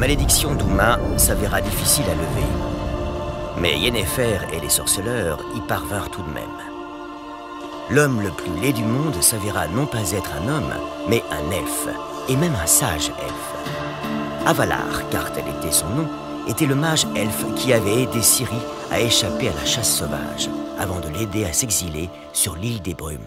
malédiction d'Uma s'avéra difficile à lever. Mais Yennefer et les sorceleurs y parvinrent tout de même. L'homme le plus laid du monde s'avéra non pas être un homme, mais un elfe, et même un sage elfe. Avalar, car tel était son nom, était le mage elfe qui avait aidé Ciri à échapper à la chasse sauvage, avant de l'aider à s'exiler sur l'île des Brumes.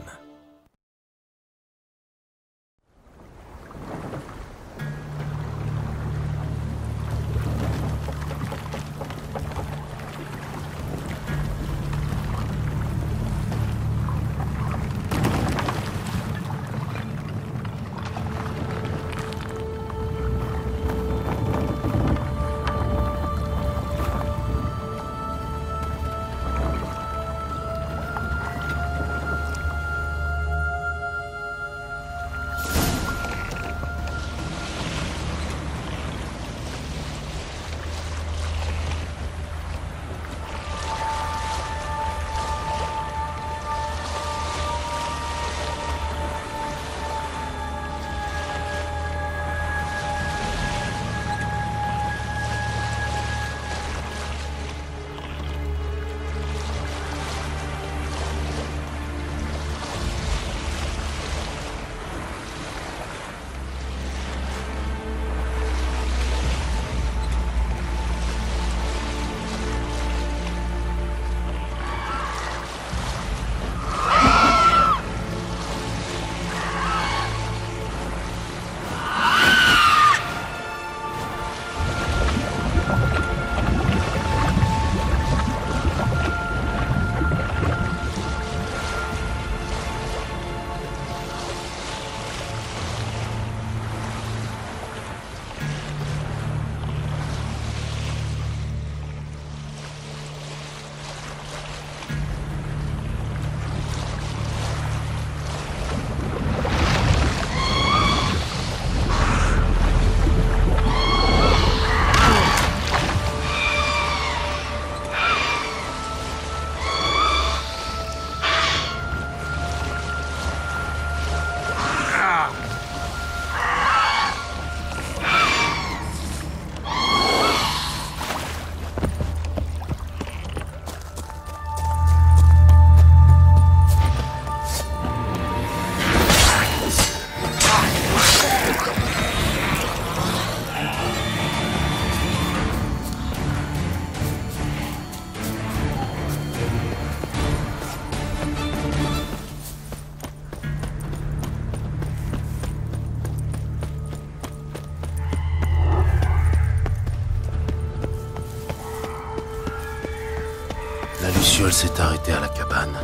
La luciole s'est arrêtée à la cabane.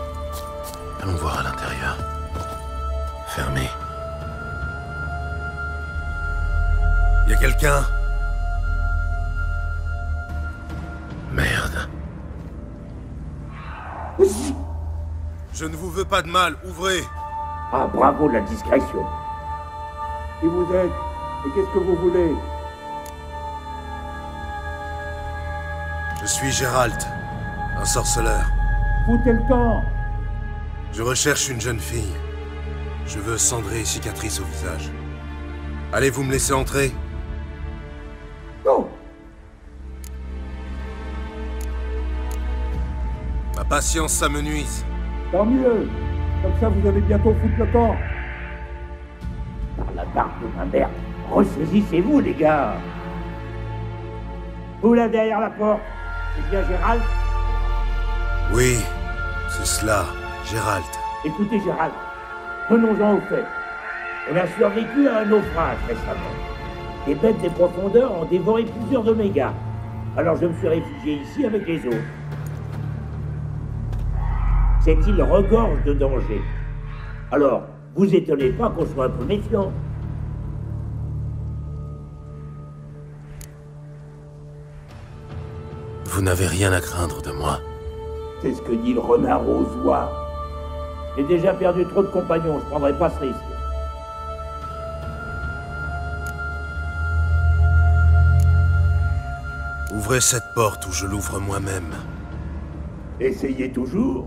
Allons voir à l'intérieur. Fermé. Y a quelqu'un? Merde. Je ne vous veux pas de mal, ouvrez! Ah, bravo de la discrétion. Qui vous êtes? Et qu'est-ce que vous voulez? Je suis Gérald, un sorceleur. Foutez le temps! Je recherche une jeune fille. Je veux cendrée et cicatrice au visage. Allez-vous me laisser entrer? Non! Ma patience s'amenuise. Tant mieux! Comme ça, vous allez bientôt foutre le camp. Par la barbe de ma mère, ressaisissez-vous, les gars! Vous là derrière la porte, c'est bien Gérald? Oui, c'est cela, Gérald. Écoutez, Gérald, venons-en au fait. On a survécu à un naufrage récemment. Des bêtes des profondeurs ont dévoré plusieurs de mes gars. Alors je me suis réfugié ici avec les autres. Cette île regorge de dangers. Alors, vous étonnez pas qu'on soit un peu méfiant. Vous n'avez rien à craindre de moi. C'est ce que dit le renard aux oies. J'ai déjà perdu trop de compagnons, je prendrai pas ce risque. Ouvrez cette porte ou je l'ouvre moi-même. Essayez toujours.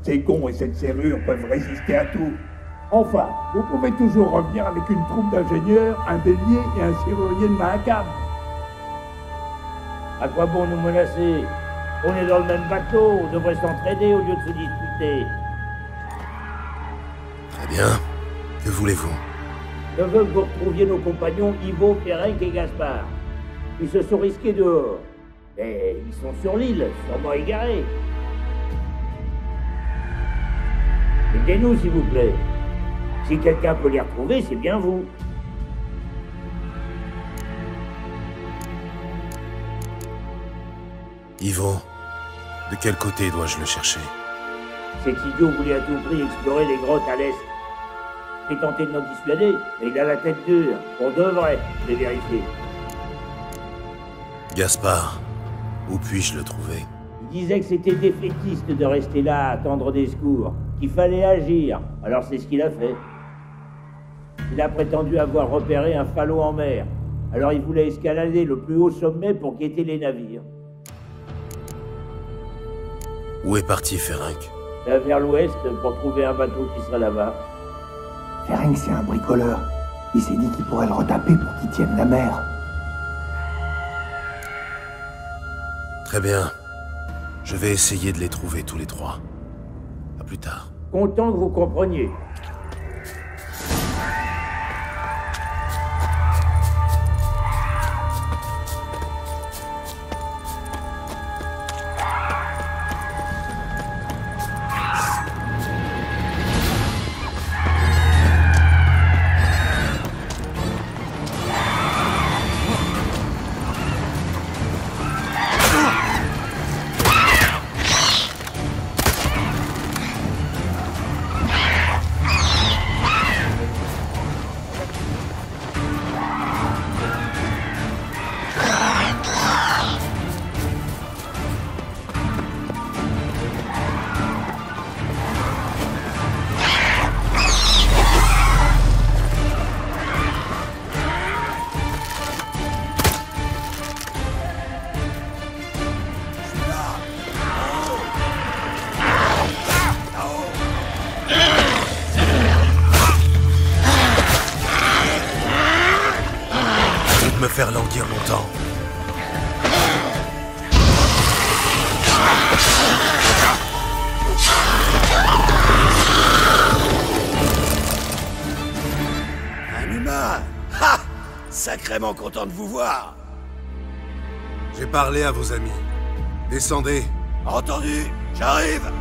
Ces cons et cette serrure peuvent résister à tout. Enfin, vous pouvez toujours revenir avec une troupe d'ingénieurs, un bélier et un serrurier de Mahakam. À quoi bon nous menacer? On est dans le même bateau, on devrait s'entraider au lieu de se disputer. Très bien. Que voulez-vous? Je veux que vous retrouviez nos compagnons Ivo, Ferenc et Gaspard. Ils se sont risqués dehors. Et ils sont sur l'île, sûrement égarés. Aidez-nous, s'il vous plaît. Si quelqu'un peut les retrouver, c'est bien vous. Ivo, de quel côté dois-je le chercher? Cet idiot voulait à tout prix explorer les grottes à l'est. J'ai tenté de nous dissuader, mais il a la tête dure. Pour de vrai, je l'ai vérifié. Gaspard, où puis-je le trouver? Il disait que c'était défaitiste de rester là à attendre des secours, qu'il fallait agir. Alors c'est ce qu'il a fait. Il a prétendu avoir repéré un falot en mer. Alors il voulait escalader le plus haut sommet pour guetter les navires. Où est parti Ferenc? Là vers l'ouest pour trouver un bateau qui serait là-bas. Ferenc, c'est un bricoleur. Il s'est dit qu'il pourrait le retaper pour qu'il tienne la mer. Très bien. Je vais essayer de les trouver tous les trois. À plus tard. Content que vous compreniez. Me faire languir longtemps. Un humain! Ha! Sacrément content de vous voir! J'ai parlé à vos amis. Descendez. Entendu! J'arrive!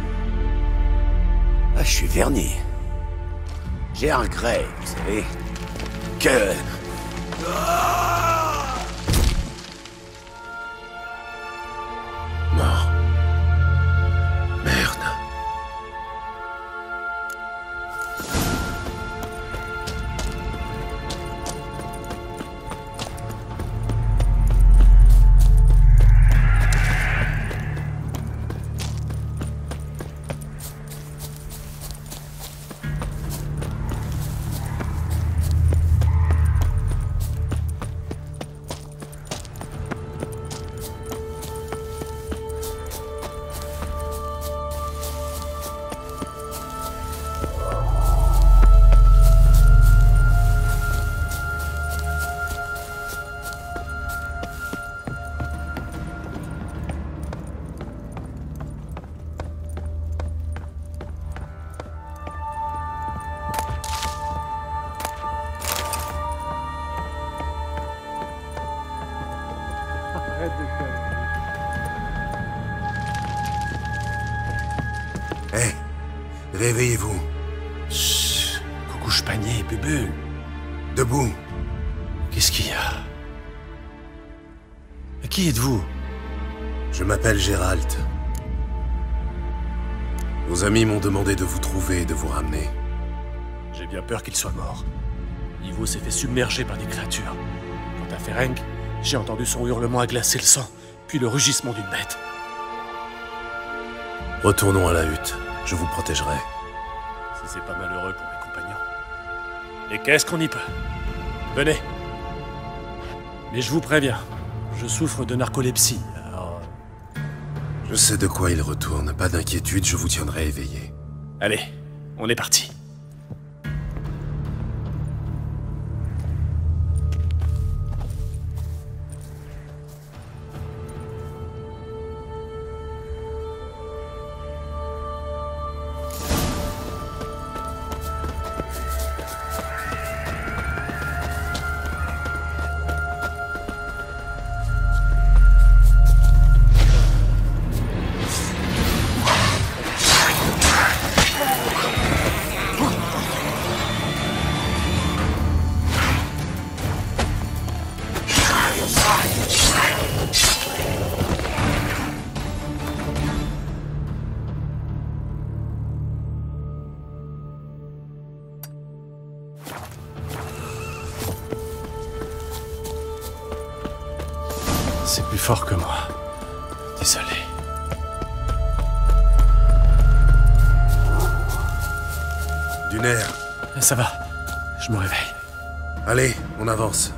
Ah, je suis verni. J'ai un grès, vous savez. Que... Mort. Merde. Hé, réveillez-vous. Chut. Coucouche panier, bubule. Debout. Qu'est-ce qu'il y a? Qui êtes-vous? Je m'appelle Gérald. Vos amis m'ont demandé de vous trouver et de vous ramener. J'ai bien peur qu'il soit mort. Ivo s'est fait submerger par des créatures. Quant à Ferenc, j'ai entendu son hurlement à glacer le sang, puis le rugissement d'une bête. Retournons à la hutte. Je vous protégerai. Si c'est pas malheureux pour mes compagnons. Et qu'est-ce qu'on y peut? Venez. Mais je vous préviens, je souffre de narcolepsie, alors... Je sais de quoi il retourne. Pas d'inquiétude, je vous tiendrai éveillé. Allez, on est parti. C'est plus fort que moi. Désolé. Du nerf. Ça va. Je me réveille. Allez, on avance.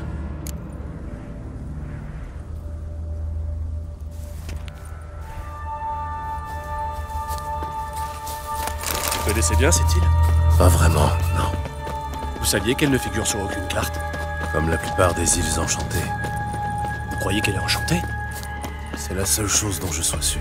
Vous connaissez bien cette île? Pas vraiment, non. Vous saviez qu'elle ne figure sur aucune carte? Comme la plupart des îles enchantées. Vous croyez qu'elle est enchantée? C'est la seule chose dont je sois sûr.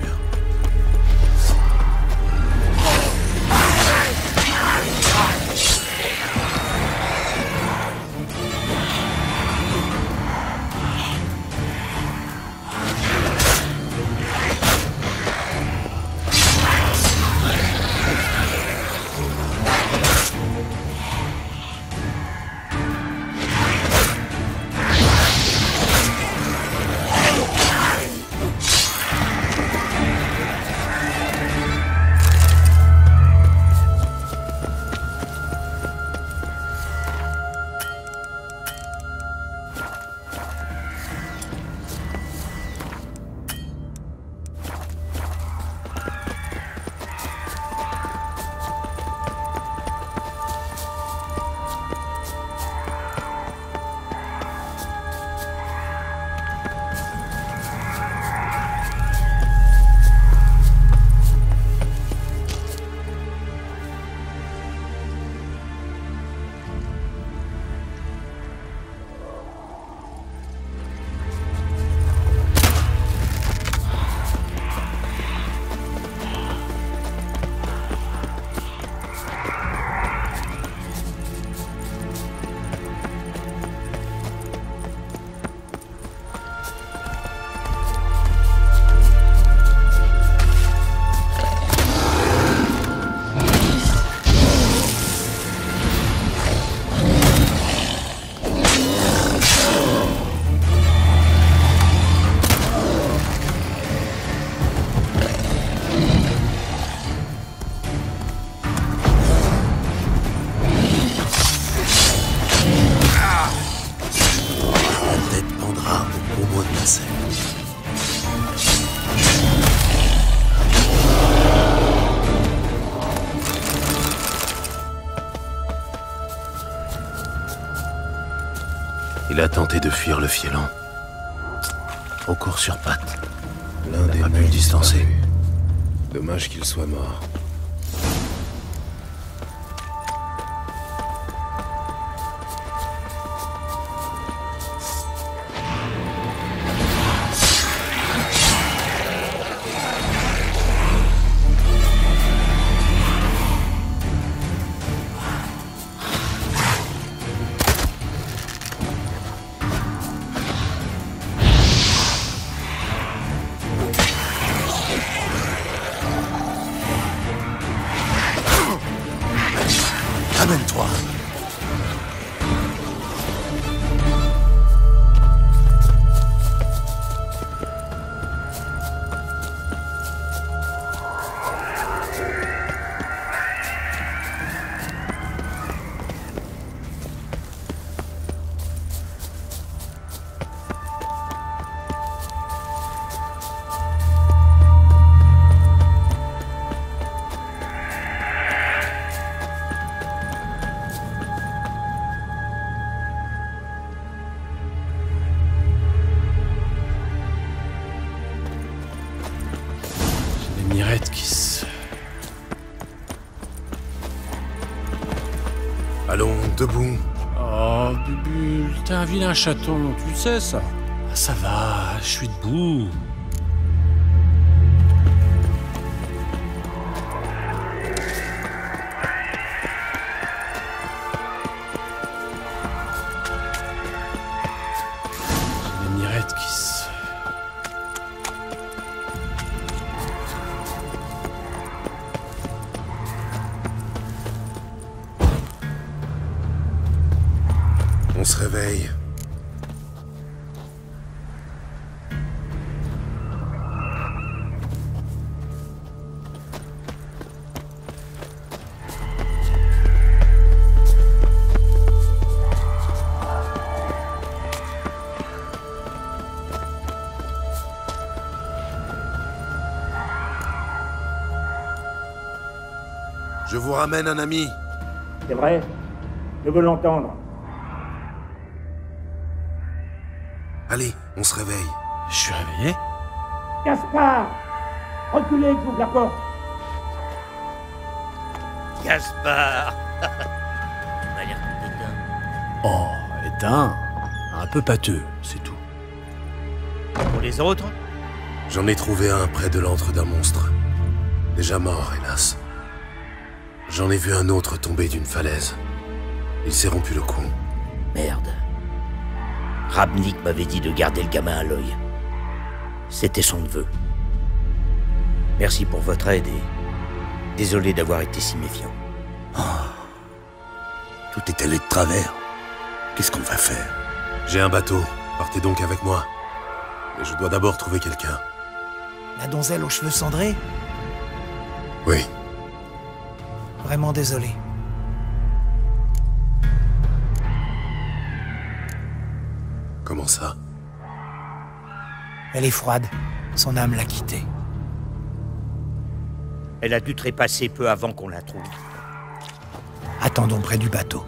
Il a tenté de fuir le Fielan. Au court sur pattes. L'un des pu le distancer. Dommage qu'il soit mort. Amène-toi. Miretkis. Allons, debout. Oh, Bubule, t'es un vilain chaton, tu le sais ça. Ah, ça va, je suis debout. J'ai les Miretkis. On se réveille. Je vous ramène un ami. C'est vrai? Je veux l'entendre. Allez, on se réveille. Je suis réveillé? Gaspard! Reculez, j'ouvre la porte. Gaspard. Il m'a l'air tout éteint. Oh, éteint. Un peu pâteux, c'est tout. Pour les autres? J'en ai trouvé un près de l'antre d'un monstre. Déjà mort, hélas. J'en ai vu un autre tomber d'une falaise. Il s'est rompu le cou. Merde. Rabnik m'avait dit de garder le gamin à l'œil. C'était son neveu. Merci pour votre aide et désolé d'avoir été si méfiant. Tout est allé de travers. Qu'est-ce qu'on va faire? J'ai un bateau. Partez donc avec moi. Mais je dois d'abord trouver quelqu'un. La donzelle aux cheveux cendrés? Oui. Vraiment désolé. Comment ça? Elle est froide. Son âme l'a quittée. Elle a dû trépasser peu avant qu'on la trouve. Attendons près du bateau.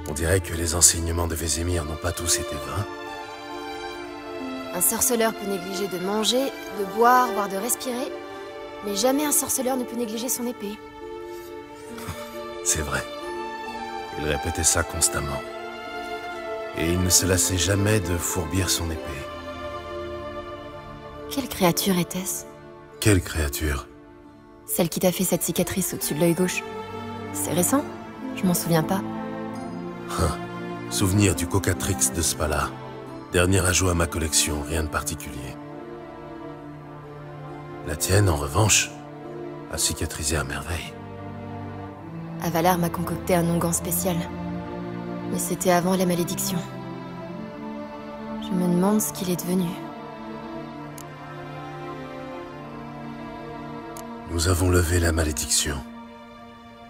On dirait que les enseignements de Vézémir n'ont pas tous été vains. Un sorceleur peut négliger de manger, de boire, voire de respirer, mais jamais un sorceleur ne peut négliger son épée. C'est vrai. Il répétait ça constamment. Et il ne se lassait jamais de fourbir son épée. Quelle créature était-ce? Quelle créature? Celle qui t'a fait cette cicatrice au-dessus de l'œil gauche. C'est récent? Je m'en souviens pas. Souvenir du Cocatrix de Spala. Dernier ajout à ma collection, rien de particulier. La tienne, en revanche, a cicatrisé à merveille. Avalar m'a concocté un onguent spécial. Mais c'était avant la malédiction. Je me demande ce qu'il est devenu. Nous avons levé la malédiction.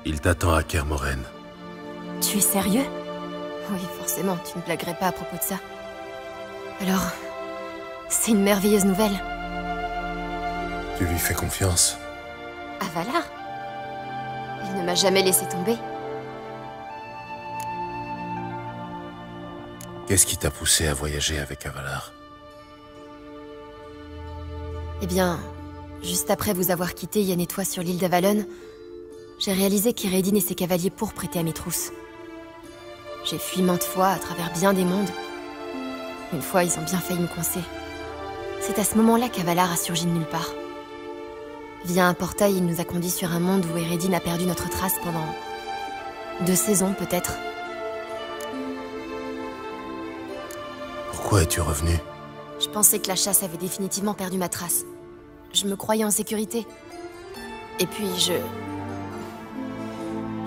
Il t'attend à Kermoren. Tu es sérieux? Oui, forcément, tu ne blaguerais pas à propos de ça. Alors, c'est une merveilleuse nouvelle. Tu lui fais confiance? À Valar? Il ne m'a jamais laissé tomber. Qu'est-ce qui t'a poussé à voyager avec Avalar? Eh bien, juste après vous avoir quitté Yen et toi sur l'île d'Avalon, j'ai réalisé qu'Eredin et ses cavaliers pourpres étaient à mes trousses. J'ai fui maintes fois à travers bien des mondes. Une fois, ils ont bien failli me coincer. C'est à ce moment-là qu'Avalar a surgi de nulle part. Via un portail, il nous a conduits sur un monde où Eredin a perdu notre trace pendant 2 saisons, peut-être. Pourquoi es-tu revenu? Je pensais que la chasse avait définitivement perdu ma trace. Je me croyais en sécurité. Et puis je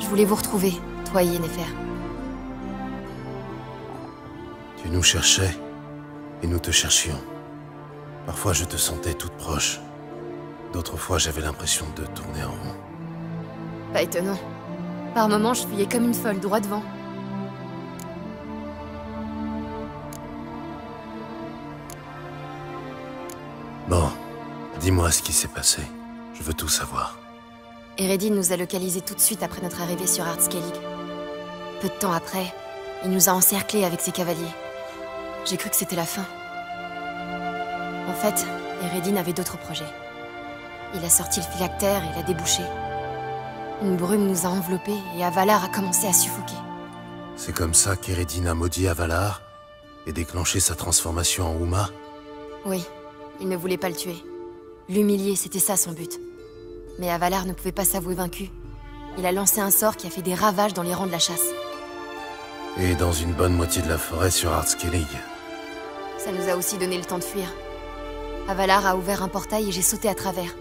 voulais vous retrouver, toi et Yennefer. Tu nous cherchais, et nous te cherchions. Parfois je te sentais toute proche. D'autres fois j'avais l'impression de tourner en rond. Pas étonnant. Par moments, je fuyais comme une folle, droit devant. Bon, dis-moi ce qui s'est passé. Je veux tout savoir. Eredin nous a localisés tout de suite après notre arrivée sur Ardskellig. Peu de temps après, il nous a encerclés avec ses cavaliers. J'ai cru que c'était la fin. En fait, Eredin avait d'autres projets. Il a sorti le phylactère et l'a débouché. Une brume nous a enveloppés et Avalar a commencé à suffoquer. C'est comme ça qu'Eredin a maudit Avalar et déclenché sa transformation en Uma? Oui, il ne voulait pas le tuer. L'humilier, c'était ça son but. Mais Avalar ne pouvait pas s'avouer vaincu. Il a lancé un sort qui a fait des ravages dans les rangs de la chasse. Et dans une bonne moitié de la forêt sur Ardskellig. Ça nous a aussi donné le temps de fuir. Avalar a ouvert un portail et j'ai sauté à travers.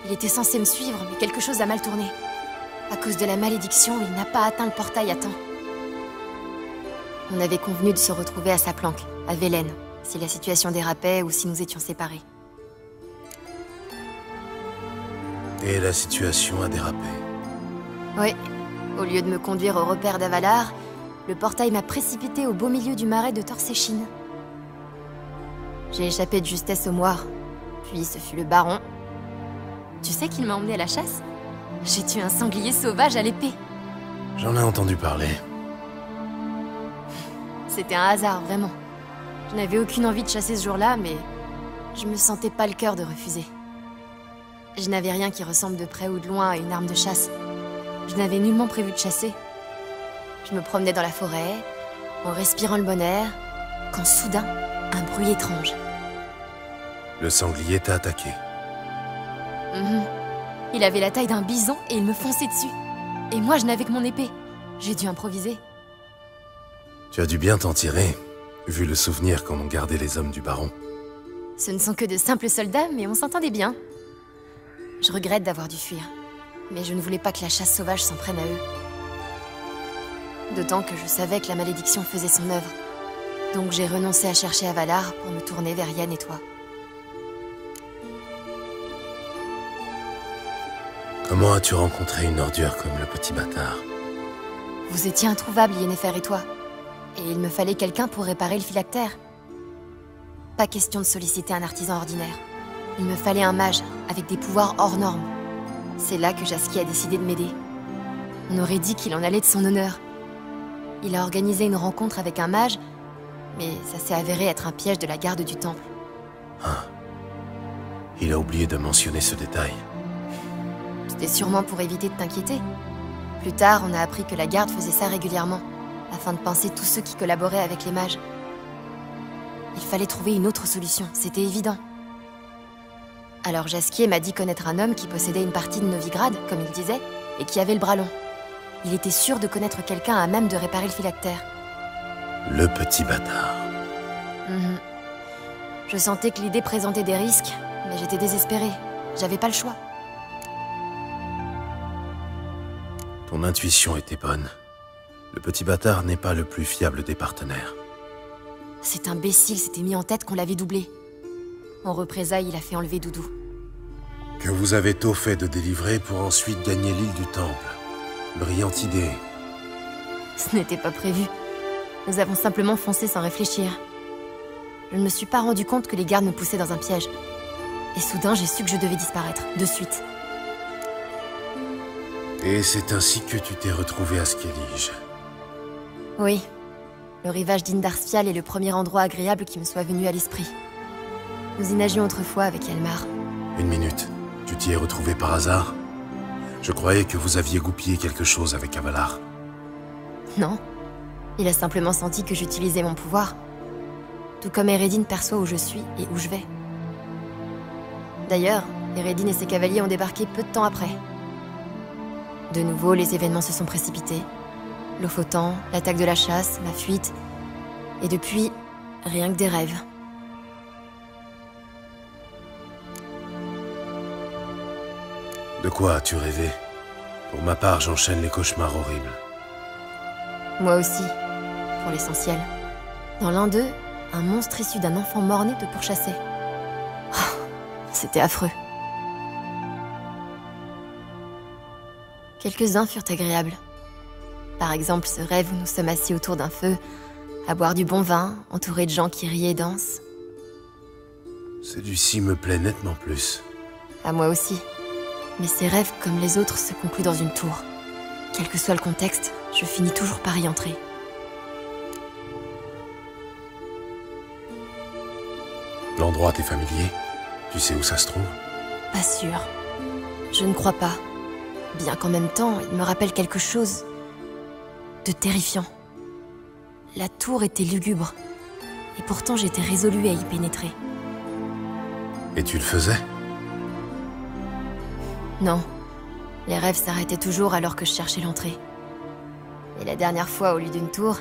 Il était censé me suivre, mais quelque chose a mal tourné. À cause de la malédiction, il n'a pas atteint le portail à temps. On avait convenu de se retrouver à sa planque, à Velen, si la situation dérapait ou si nous étions séparés. Et la situation a dérapé. Oui. Au lieu de me conduire au repère d'Avalar, le portail m'a précipité au beau milieu du marais de Torséchine. J'ai échappé de justesse au moire. Puis ce fut le baron. Tu sais qu'il m'a emmené à la chasse? J'ai tué un sanglier sauvage à l'épée. J'en ai entendu parler. C'était un hasard, vraiment. Je n'avais aucune envie de chasser ce jour-là, mais je me sentais pas le cœur de refuser. Je n'avais rien qui ressemble de près ou de loin à une arme de chasse. Je n'avais nullement prévu de chasser. Je me promenais dans la forêt, en respirant le bon air, quand soudain, un bruit étrange. Le sanglier t'a attaqué. Il avait la taille d'un bison et il me fonçait dessus. Et moi, je n'avais que mon épée. J'ai dû improviser. Tu as dû bien t'en tirer, vu le souvenir qu'en ont gardé les hommes du baron. Ce ne sont que de simples soldats, mais on s'entendait bien. Je regrette d'avoir dû fuir. Mais je ne voulais pas que la chasse sauvage s'en prenne à eux. D'autant que je savais que la malédiction faisait son œuvre. Donc j'ai renoncé à chercher Avalar pour me tourner vers Yen et toi. Comment as-tu rencontré une ordure comme le petit bâtard? Vous étiez introuvables, Yennefer et toi. Et il me fallait quelqu'un pour réparer le phylactère. Pas question de solliciter un artisan ordinaire. Il me fallait un mage, avec des pouvoirs hors normes. C'est là que Jaskier a décidé de m'aider. On aurait dit qu'il en allait de son honneur. Il a organisé une rencontre avec un mage, mais ça s'est avéré être un piège de la garde du temple. Ah. Il a oublié de mentionner ce détail. C'était sûrement pour éviter de t'inquiéter. Plus tard, on a appris que la garde faisait ça régulièrement, afin de pincer tous ceux qui collaboraient avec les mages. Il fallait trouver une autre solution, c'était évident. Alors Jaskier m'a dit connaître un homme qui possédait une partie de Novigrad, comme il disait, et qui avait le bras long. Il était sûr de connaître quelqu'un à même de réparer le phylactère. Le petit bâtard. Je sentais que l'idée présentait des risques, mais j'étais désespérée. J'avais pas le choix. Ton intuition était bonne. Le petit bâtard n'est pas le plus fiable des partenaires. Cet imbécile s'était mis en tête qu'on l'avait doublé. En représailles, il a fait enlever Doudou. Que vous avez tôt fait de délivrer pour ensuite gagner l'île du Temple. Brillante idée. Ce n'était pas prévu. Nous avons simplement foncé sans réfléchir. Je ne me suis pas rendu compte que les gardes me poussaient dans un piège. Et soudain, j'ai su que je devais disparaître, de suite. Et c'est ainsi que tu t'es retrouvé à Skellige. Oui. Le rivage d'Indarspial est le premier endroit agréable qui me soit venu à l'esprit. Nous y nagions autrefois avec Elmar. Une minute. Tu t'y es retrouvé par hasard? Je croyais que vous aviez goupillé quelque chose avec Avalar. Non. Il a simplement senti que j'utilisais mon pouvoir. Tout comme Eredin perçoit où je suis et où je vais. D'ailleurs, Eredin et ses cavaliers ont débarqué peu de temps après. De nouveau, les événements se sont précipités. Lofoten, l'attaque de la chasse, ma fuite... Et depuis, rien que des rêves. De quoi as-tu rêvé? Pour ma part, j'enchaîne les cauchemars horribles. Moi aussi, pour l'essentiel. Dans l'un d'eux, un monstre issu d'un enfant mort-né te pourchassait. Oh, c'était affreux. Quelques-uns furent agréables. Par exemple, ce rêve où nous sommes assis autour d'un feu, à boire du bon vin, entourés de gens qui rient et dansent. Celui-ci me plaît nettement plus. À moi aussi. Mais ces rêves, comme les autres, se concluent dans une tour. Quel que soit le contexte, je finis toujours par y entrer. L'endroit t'est familier? Tu sais où ça se trouve? Pas sûr. Je ne crois pas. Bien qu'en même temps, il me rappelle quelque chose de terrifiant. La tour était lugubre. Et pourtant, j'étais résolue à y pénétrer. Et tu le faisais? Non. Les rêves s'arrêtaient toujours alors que je cherchais l'entrée. Et la dernière fois, au lieu d'une tour,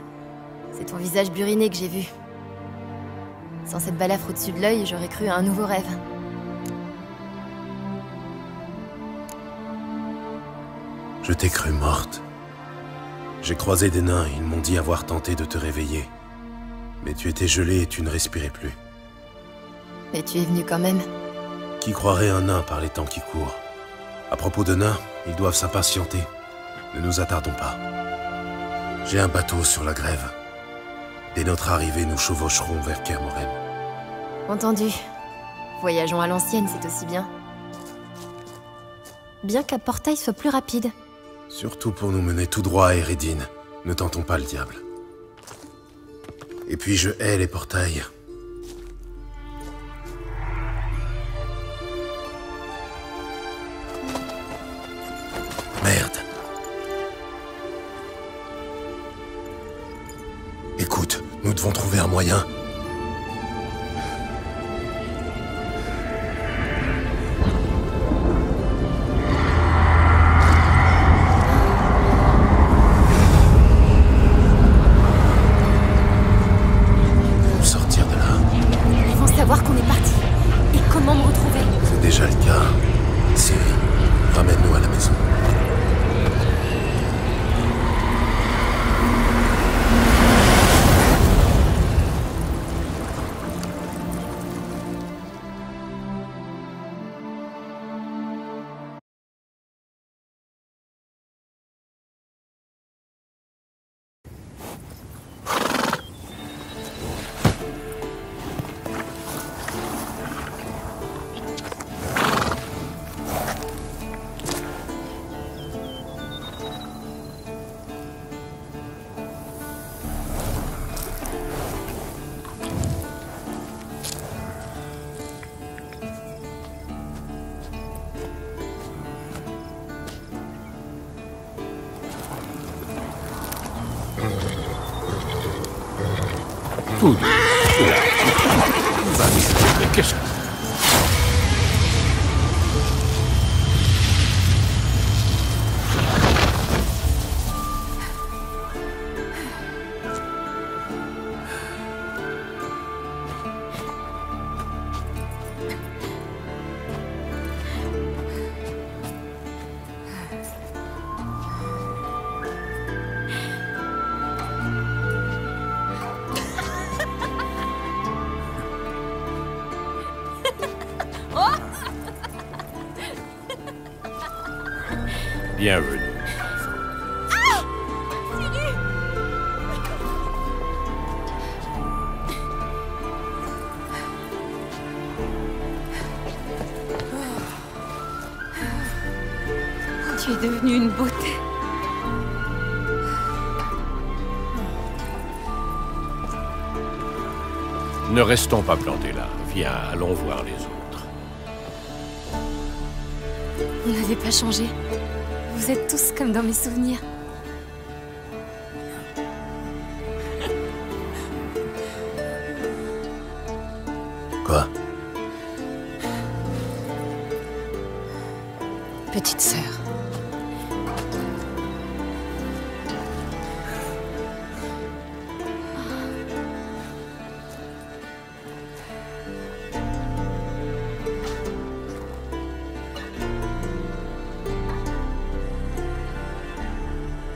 c'est ton visage buriné que j'ai vu. Sans cette balafre au-dessus de l'œil, j'aurais cru à un nouveau rêve. Je t'ai cru morte. J'ai croisé des nains et ils m'ont dit avoir tenté de te réveiller. Mais tu étais gelée et tu ne respirais plus. Mais tu es venu quand même. Qui croirait un nain par les temps qui courent? À propos de nains, ils doivent s'impatienter. Ne nous attardons pas. J'ai un bateau sur la grève. Dès notre arrivée, nous chevaucherons vers Kermoren. Entendu. Voyageons à l'ancienne, c'est aussi bien. Bien qu'un portail soit plus rapide. Surtout pour nous mener tout droit à Eredin. Ne tentons pas le diable. Et puis je hais les portails. Merde. Écoute, nous devons trouver un moyen. Sortir de là. Ils vont savoir qu'on est parti. Et comment me retrouver? C'est déjà le cas. Ciri, ramène-nous à la maison. Qu'est-ce que... Bienvenue. Tu es devenue une beauté. Ne restons pas plantés là. Viens, allons voir les autres. Vous n'avez pas changé. Vous êtes tous comme dans mes souvenirs. Quoi? Petite sœur.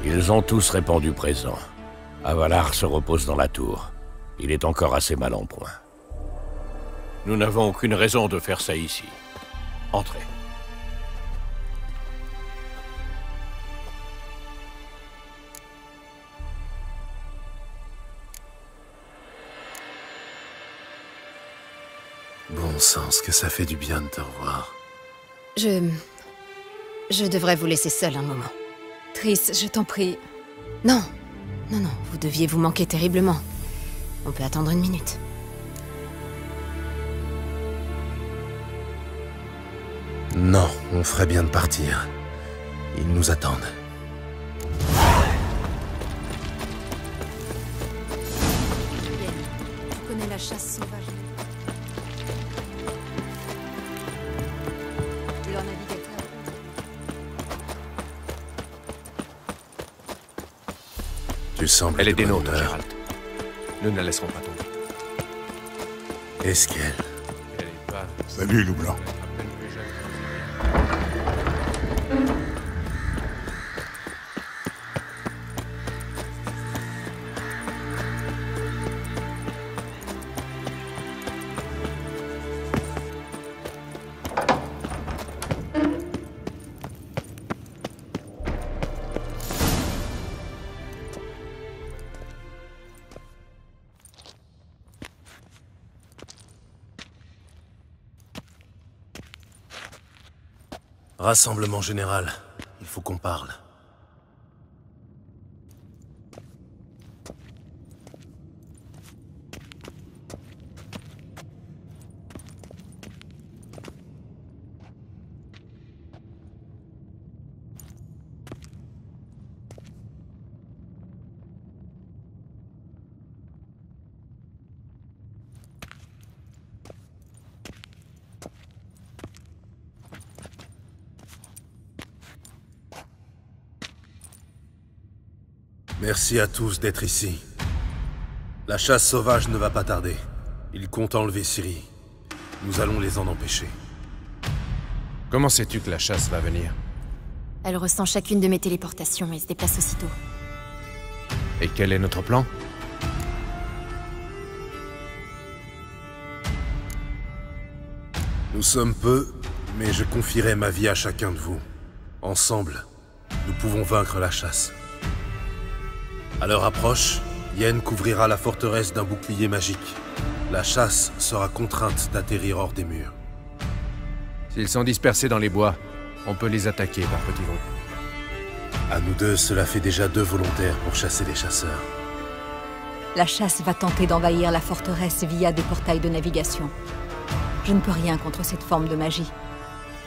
Ils ont tous répondu présent. Avalar se repose dans la tour. Il est encore assez mal en point. Nous n'avons aucune raison de faire ça ici. Entrez. Bon sang, ce que ça fait du bien de te revoir. Je devrais vous laisser seul un moment. Triss, je t'en prie. Non. Non, vous deviez vous manquer terriblement. On peut attendre une minute. Non, on ferait bien de partir. Ils nous attendent. Tu connais la chasse sauvage. Leur navigateur. Tu sembles... Elle est des de bonne nôtres, humeur. Geralt. Nous ne la laisserons pas tomber. Est-ce qu'elle... Elle est pas... Salut, loup blanc. Rassemblement général. Il faut qu'on parle. Merci à tous d'être ici. La chasse sauvage ne va pas tarder. Ils comptent enlever Ciri. Nous allons les en empêcher. Comment sais-tu que la chasse va venir? Elle ressent chacune de mes téléportations et se déplace aussitôt. Et quel est notre plan? Nous sommes peu, mais je confierai ma vie à chacun de vous. Ensemble, nous pouvons vaincre la chasse. À leur approche, Yen couvrira la forteresse d'un bouclier magique. La chasse sera contrainte d'atterrir hors des murs. S'ils sont dispersés dans les bois, on peut les attaquer par petits groupes. À nous deux, cela fait déjà 2 volontaires pour chasser les chasseurs. La chasse va tenter d'envahir la forteresse via des portails de navigation. Je ne peux rien contre cette forme de magie.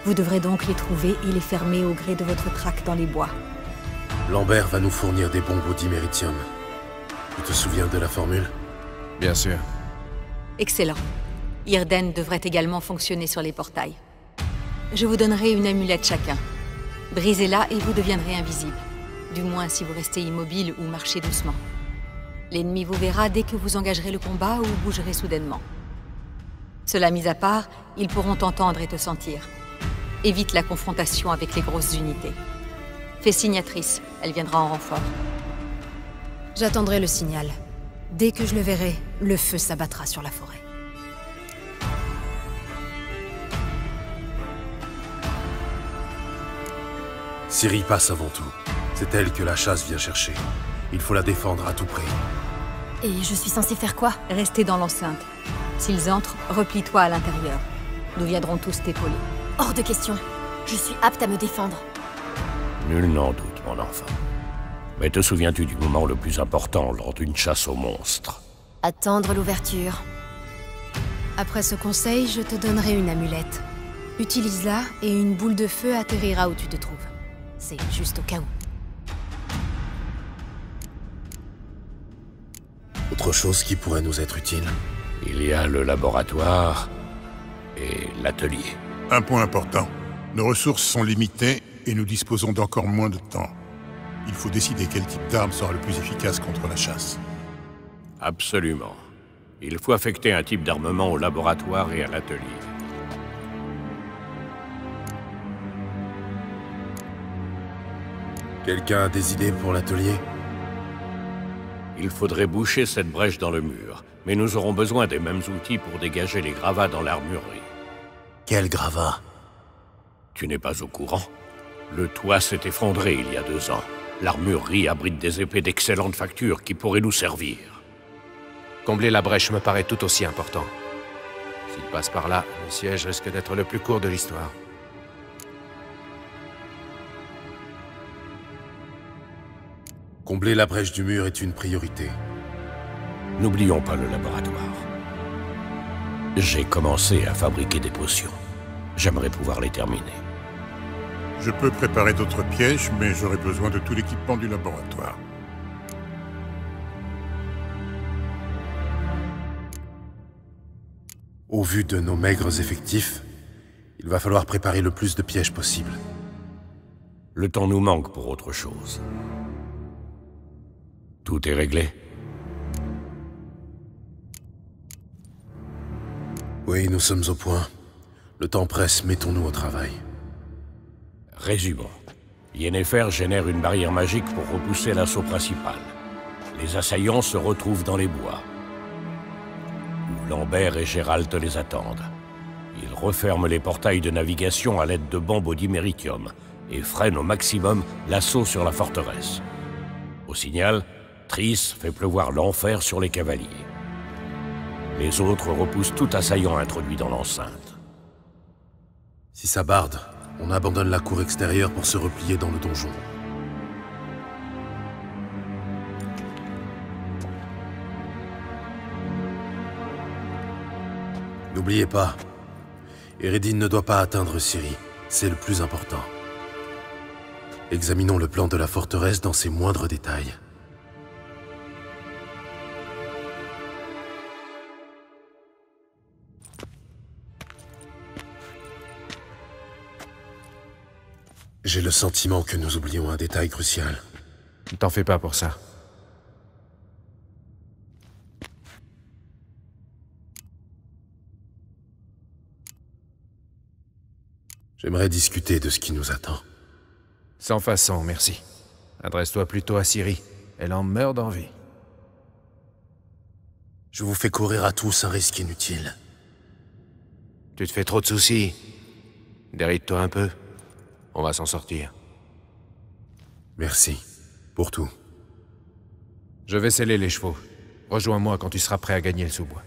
Vous devrez donc les trouver et les fermer au gré de votre traque dans les bois. Lambert va nous fournir des bombes au diméritium. Tu te souviens de la formule? Bien sûr. Excellent. Irden devrait également fonctionner sur les portails. Je vous donnerai une amulette chacun. Brisez-la et vous deviendrez invisible. Du moins si vous restez immobile ou marchez doucement. L'ennemi vous verra dès que vous engagerez le combat ou bougerez soudainement. Cela mis à part, ils pourront t'entendre et te sentir. Évite la confrontation avec les grosses unités. Fais signe à Triss, elle viendra en renfort. J'attendrai le signal. Dès que je le verrai, le feu s'abattra sur la forêt. Ciri passe avant tout. C'est elle que la chasse vient chercher. Il faut la défendre à tout prix. Et je suis censée faire quoi? Restez dans l'enceinte. S'ils entrent, replie-toi à l'intérieur. Nous viendrons tous t'épauler. Hors de question. Je suis apte à me défendre. Nul n'en doute, mon enfant. Mais te souviens-tu du moment le plus important lors d'une chasse aux monstres? Attendre l'ouverture. Après ce conseil, je te donnerai une amulette. Utilise-la et une boule de feu atterrira où tu te trouves. C'est juste au cas où. Autre chose qui pourrait nous être utile? Il y a le laboratoire et l'atelier. Un point important. Nos ressources sont limitées et nous disposons d'encore moins de temps. Il faut décider quel type d'arme sera le plus efficace contre la chasse. Absolument. Il faut affecter un type d'armement au laboratoire et à l'atelier. Quelqu'un a des idées pour l'atelier? Il faudrait boucher cette brèche dans le mur, mais nous aurons besoin des mêmes outils pour dégager les gravats dans l'armurerie. Quel gravat? Tu n'es pas au courant? Le toit s'est effondré il y a 2 ans. L'armurerie abrite des épées d'excellente facture qui pourraient nous servir. Combler la brèche me paraît tout aussi important. S'il passe par là, le siège risque d'être le plus court de l'histoire. Combler la brèche du mur est une priorité. N'oublions pas le laboratoire. J'ai commencé à fabriquer des potions. J'aimerais pouvoir les terminer. Je peux préparer d'autres pièges, mais j'aurai besoin de tout l'équipement du laboratoire. Au vu de nos maigres effectifs, il va falloir préparer le plus de pièges possible. Le temps nous manque pour autre chose. Tout est réglé? Oui, nous sommes au point. Le temps presse, mettons-nous au travail. Résumons. Yennefer génère une barrière magique pour repousser l'assaut principal. Les assaillants se retrouvent dans les bois, où Lambert et Gérald les attendent. Ils referment les portails de navigation à l'aide de bombes au diméritium et freinent au maximum l'assaut sur la forteresse. Au signal, Triss fait pleuvoir l'enfer sur les cavaliers. Les autres repoussent tout assaillant introduit dans l'enceinte. Si ça barde, on abandonne la cour extérieure pour se replier dans le donjon. N'oubliez pas, Eredin ne doit pas atteindre Ciri. C'est le plus important. Examinons le plan de la forteresse dans ses moindres détails. J'ai le sentiment que nous oublions un détail crucial. Ne t'en fais pas pour ça. J'aimerais discuter de ce qui nous attend. Sans façon, merci. Adresse-toi plutôt à Ciri. Elle en meurt d'envie. Je vous fais courir à tous un risque inutile. Tu te fais trop de soucis. Déride-toi un peu. On va s'en sortir. Merci. Pour tout. Je vais sceller les chevaux. Rejoins-moi quand tu seras prêt à gagner le sous-bois.